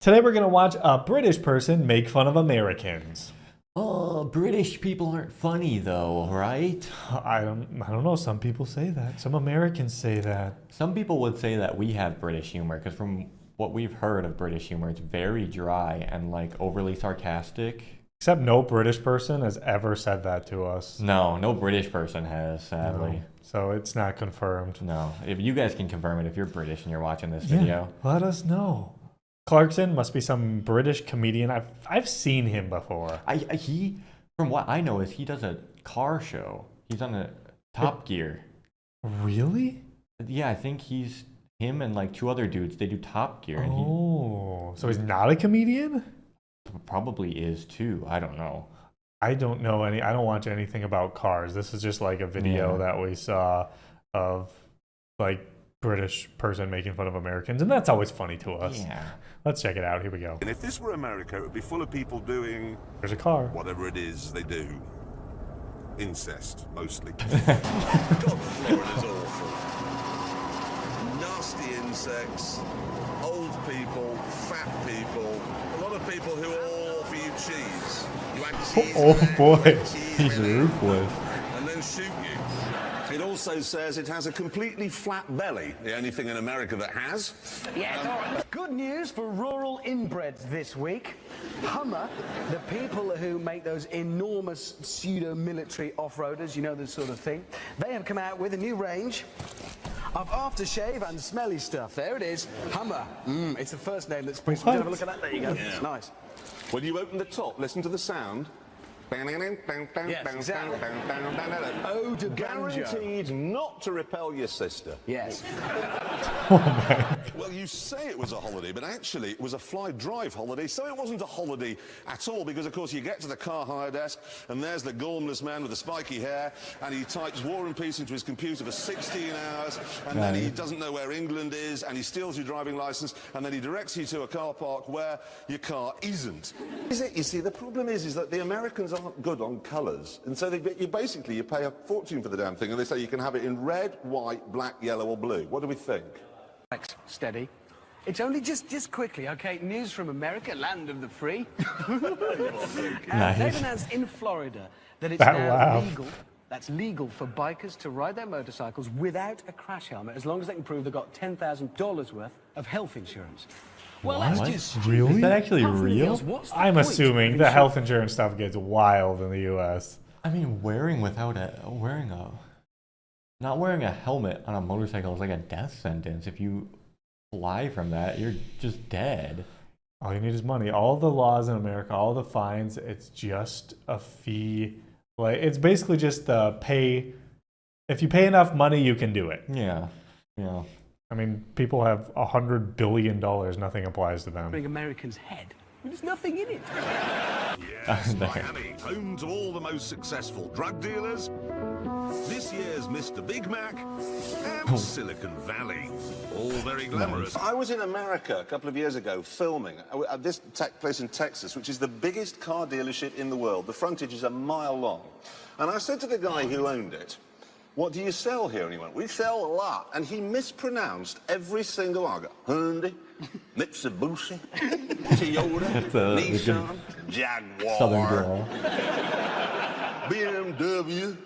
Today we're going to watch a British person make fun of Americans. Oh, British people aren't funny though, right? I don't know. Some people say that. Some Americans say that. Some people would say that we have British humor, because from what we've heard of British humor, it's very dry and like overly sarcastic. Except no British person has ever said that to us. No British person has, sadly. No. So it's not confirmed. No. If you guys can confirm it, if you're British and you're watching this video. Let us know. Clarkson must be some British comedian. I've seen him before. He, from what I know, is he does a car show. He's on a Top Gear. Really? Yeah, I think he's him and like two other dudes. They do Top Gear. And so he's not a comedian? Probably is too. I don't know. I don't know any. I don't watch anything about cars. This is just like a video that we saw of like British person making fun of Americans, and that's always funny to us. Yeah. Let's check it out. Here we go. And if this were America, it would be full of people doing... There's a car. Whatever it is they do. Incest, mostly. God, Florida's awful. Nasty insects, old people, fat people, a lot of people who all offer you cheese. You add cheese Oh boy, He's ruthless. and then shoot you. It also says it has a completely flat belly. The only thing in America that has. Good news for rural inbreds this week. Hummer, the people who make those enormous pseudo-military off-roaders, you know, this sort of thing, they have come out with a new range of aftershave and smelly stuff. There it is, Hummer. It's the first name that springs. Have a look at that. There you go. It's nice. When you open the top, listen to the sound. Yes, exactly. Oh, to banjo. Guaranteed not to repel your sister. Yes. Well, you say it was a holiday, but actually it was a fly-drive holiday, so it wasn't a holiday at all, because, of course, you get to the car hire desk, and there's the gormless man with the spiky hair, and he types War and Peace into his computer for 16 hours, and then he doesn't know where England is, and he steals your driving licence, and then he directs you to a car park where your car isn't. Is it? You see, the problem is that the Americans aren't good on colours, and so you pay a fortune for the damn thing, and they say you can have it in red, white, black, yellow, or blue. What do we think? Steady. It's only just quickly, okay? News from America, land of the free. Nice. They've announced in Florida that it's That now laugh. legal. That's legal for bikers to ride their motorcycles without a crash helmet, as long as they can prove they've got $10,000 worth of health insurance. Well, that's just Really? Is that actually Half a million real? dollars. What's the I'm point assuming of the insurance? health insurance stuff gets wild in the U.S. I mean, not wearing a helmet on a motorcycle is like a death sentence. If you fly from that, you're just dead. All you need is money. All the laws in America, all the fines, it's just a fee. Like, it's basically just the pay. If you pay enough money, you can do it. Yeah. I mean, people have $100 billion. Nothing applies to them. Bring Americans' head. There's nothing in it. Yes, Miami, home to all the most successful drug dealers. This year's Mr. Big Mac and Silicon Valley. All very glamorous. I was in America a couple of years ago filming. This took place in Texas, which is the biggest car dealership in the world. The frontage is a mile long. And I said to the guy who owned it, "What do you sell here?" And he went, "We sell a lot." And he mispronounced every single one. I go, Hyundai, Mitsubishi, Toyota, Nissan, Jaguar, Southern drawl. BMW.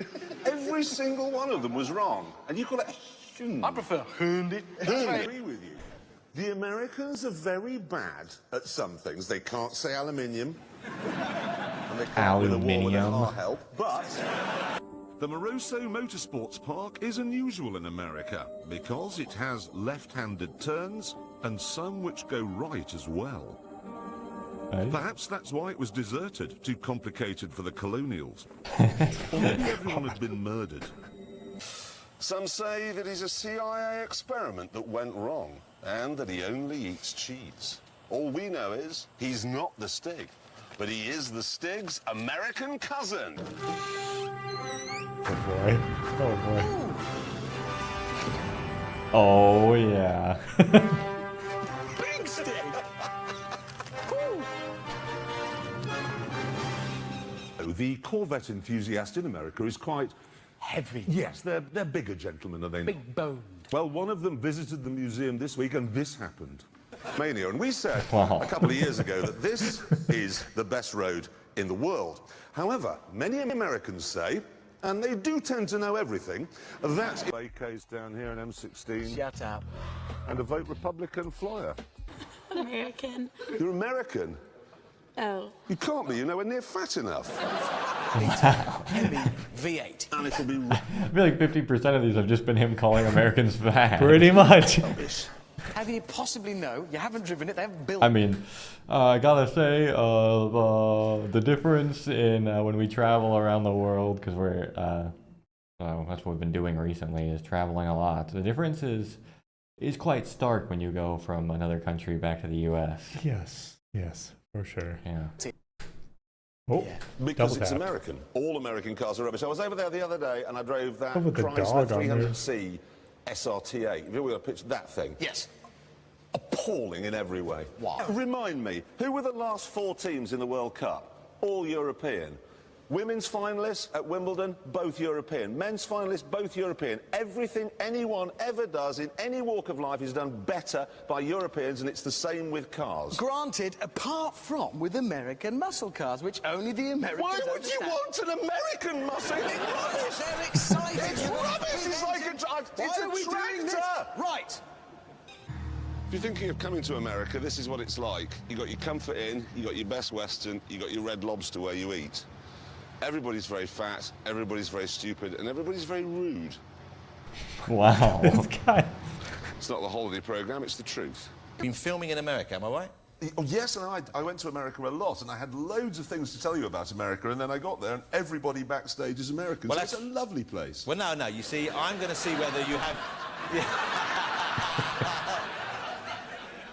Every single one of them was wrong. And you call it Hyundai. I prefer Hyundai. I agree with you. The Americans are very bad at some things. They can't say aluminium. And they can't win a war without our help. But the Moroso Motorsports Park is unusual in America because it has left-handed turns and some which go right as well. Perhaps that's why it was deserted, too complicated for the colonials. Or maybe everyone had been murdered. Some say that he's a CIA experiment that went wrong, and that he only eats cheese. All we know is he's not the Stig, but he is the Stig's American cousin. Oh boy. Oh boy. Oh yeah. Big stick. The Corvette enthusiast in America is quite Heavy. Yes, they're bigger gentlemen, are they not? Big bone. Well, one of them visited the museum this week and this happened. Mania. And we said Wow. a couple of years ago that this is the best road in the world. However, many Americans say, and they do tend to know everything, that AK's down here in M16. Shut up. And a Vote Republican flyer. American. You're American? Oh. You can't be, you're nowhere near fat enough. Heavy V8. And it'll be I feel like 50% of these have just been him calling Americans fat. Pretty much. rubbish. How do you possibly know? You haven't driven it, they haven't built I mean, I gotta say, the difference in when we travel around the world, because we're, that's what we've been doing recently, is traveling a lot. The difference is quite stark when you go from another country back to the U.S. Yes, yes, for sure. Yeah. Oh, Because double it's tap. American. All American cars are rubbish. I was over there the other day and I drove that Oh, with the Chrysler dog on there. 300C SRT8. Have you ever pitched that thing? Yes. Appalling in every way. Wow. Remind me, who were the last 4 teams in the World Cup? All European. Women's finalists at Wimbledon, both European. Men's finalists, both European. Everything anyone ever does in any walk of life is done better by Europeans, and it's the same with cars. Granted, apart from with American muscle cars, which only the Americans Why would you understand. want an American muscle? It's rubbish! They're excited. It's rubbish! It's like it's Why are we a doing this? tractor! Right. If you're thinking of coming to America, this is what it's like. You got your Comfort Inn, you got your Best Western, you got your Red Lobster where you eat. Everybody's very fat, everybody's very stupid, and everybody's very rude. Wow. This guy. It's not the holiday program, it's the truth. Been filming in America, am I right? Oh, yes, and I went to America a lot, and I had loads of things to tell you about America, and then I got there, and everybody backstage is American. Well, So it's that's- a lovely place. Well, no. You see, I'm going to see whether you have.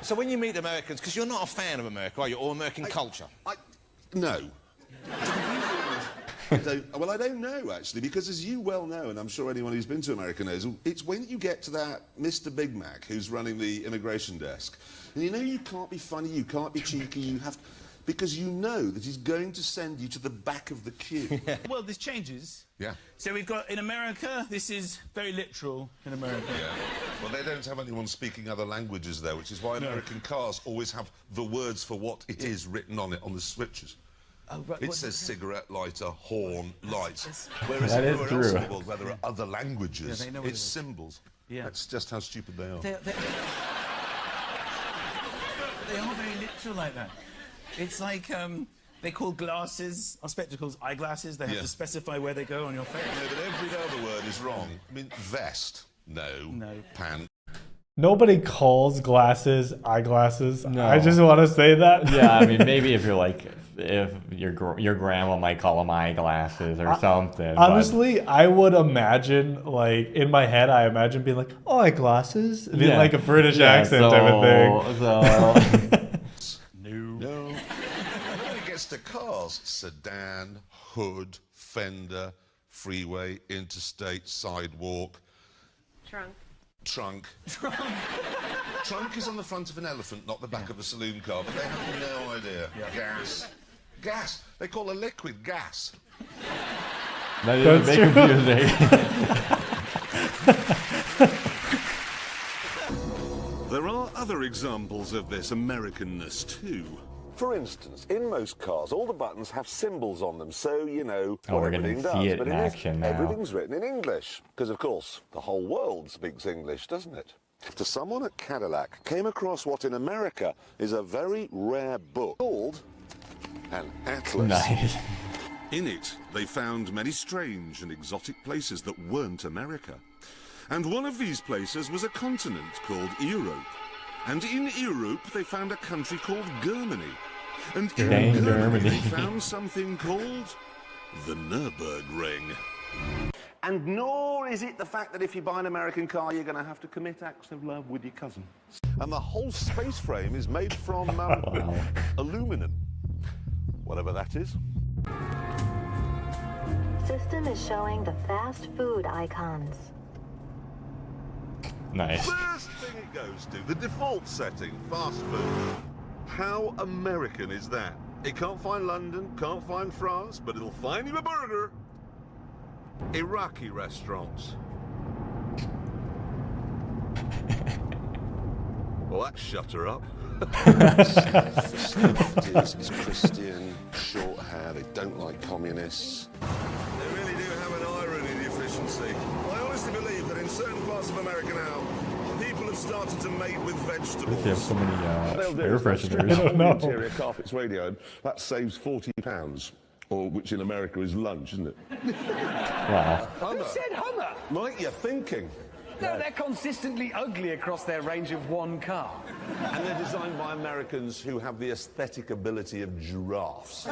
So when you meet Americans, because you're not a fan of America, are you, or American culture? No. I don't know, actually, because as you well know, and I'm sure anyone who's been to America knows, it's when you get to that Mr. Big Mac who's running the immigration desk, and you know you can't be funny, you can't be cheeky, you have to, because you know that he's going to send you to the back of the queue. Well, this changes. Yeah. So we've got, in America, this is very literal in America. Yeah. Well, they don't have anyone speaking other languages there, which is why American cars always have the words for what it is written on it on the switches. Oh, right. It says cigarette lighter, horn, light. Whereas That is everywhere else in true. the world, where there are other languages, Yeah, they know what it's it is. symbols. Yeah. That's just how stupid they are. They are very literal like that. It's like, they call glasses, or spectacles, eyeglasses. They have Yeah. to specify where they go on your face. No, but every other word is wrong. I mean, vest, no. No. Pant. Nobody calls glasses eyeglasses. No. I just want to say that. Yeah, I mean, maybe if you're like, if your grandma might call them eyeglasses or something. but- Honestly, I would imagine, like, in my head, I imagine being like, oh, eyeglasses? Being Yeah. like a British Yeah, accent type of thing. No. When it gets to cars, sedan, hood, fender, freeway, interstate, sidewalk. Trunk. Trunk is on the front of an elephant, not the back of a saloon car, but they have no idea. Gas. Gas. They call a liquid gas. That is a That's bit true. confusing. There are other examples of this Americanness, too. For instance, in most cars, all the buttons have symbols on them, so you know Oh, what we're gonna everything does. see it But in this, action now. everything's written in English, because of course the whole world speaks English, doesn't it? To someone at Cadillac came across what in America is a very rare book called an atlas. Nice. In it, they found many strange and exotic places that weren't America. And one of these places was a continent called Europe. And in Europe, they found a country called Germany. And in Dang Germany, they Germany. found something called the Nürburgring. And nor is it the fact that if you buy an American car, you're going to have to commit acts of love with your cousin. And the whole space frame is made from aluminum. Whatever that is. System is showing the fast food icons. Nice. First thing it goes to, the default setting, fast food. How American is that? It can't find London, can't find France, but it'll find you a burger. Iraqi restaurants. Well, that shut her up. It's Christian, short hair, they don't like communists. They really do have an irony in the efficiency. I honestly believe that in certain parts of America now, people have started to mate with vegetables. They have so many They'll do air is they'll strip fresheners. all the interior carpets radioed. That saves £40, or which in America is lunch, isn't it? Wow. Who said Hummer? Right, you're thinking. No, they're consistently ugly across their range of one car. And they're designed by Americans who have the aesthetic ability of giraffes.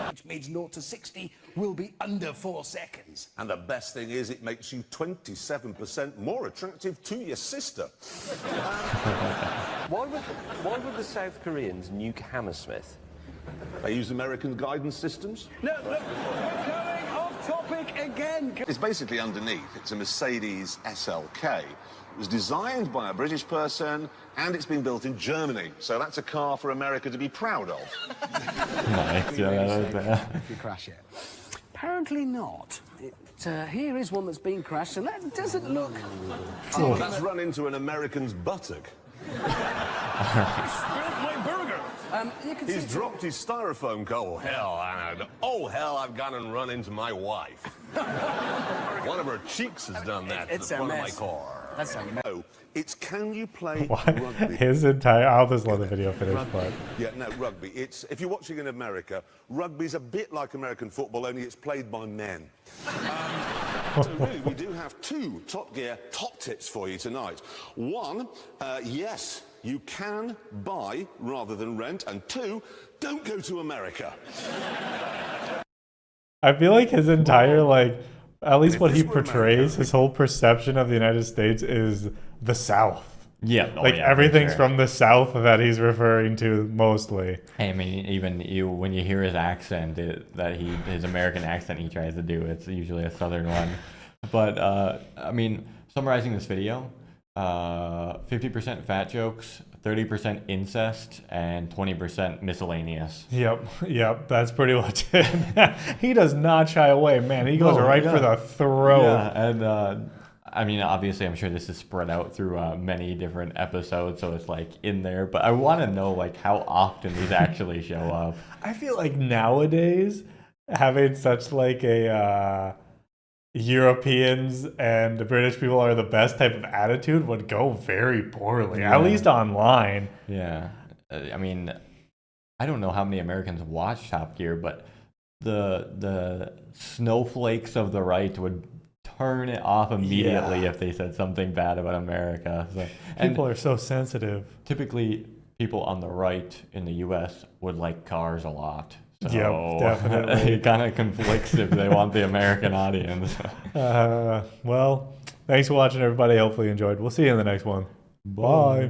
Which means 0 to 60 will be under 4 seconds. And the best thing is it makes you 27% more attractive to your sister. Why would the South Koreans nuke Hammersmith? They use American guidance systems. No, look, we're going off topic again. It's basically underneath. It's a Mercedes SLK. It was designed by a British person, and it's been built in Germany. So that's a car for America to be proud of. Nice. Yeah, that was there. If you crash it. Apparently not. Here is one that's been crashed, and that doesn't look... Oh, that's run into an American's buttock. my burger. You can He's see dropped his styrofoam car. Oh, hell, I've gone and run into my wife. One of her cheeks has done that to the front of my car. That's a mess. No, it's can you play rugby? His entire. I'll just let the video finish. But Yeah, no, rugby. It's if you're watching in America, rugby's a bit like American football, only it's played by men. So really, we do have 2 Top Gear top tips for you tonight. One, yes, you can buy rather than rent, and 2, don't go to America. I feel like his entire at least what he portrays, his whole perception of the United States is the South. Yeah. Oh, Like yeah, for everything's sure. from the South that he's referring to mostly. I mean, even when you hear his accent, his American accent he tries to do, it's usually a Southern one. But I mean, summarizing this video, 50% fat jokes, 30% incest, and 20% miscellaneous. Yep, that's pretty much it. He does not shy away, man. He goes right for the throat. Yeah, and I mean, obviously, I'm sure this is spread out through many different episodes, so it's like in there. But I want to know how often these actually show up. I feel like nowadays having such a Europeans and the British people are the best type of attitude would go very poorly, at least online. Yeah. I mean, I don't know how many Americans watch Top Gear, but the snowflakes of the right would turn it off immediately if they said something bad about America. So, People are so sensitive. Typically, people on the right in the U.S. would like cars a lot. So Yep, definitely. It kind of conflicts if they want the American audience. Well, thanks for watching, everybody. Hopefully you enjoyed. We'll see you in the next one. Bye.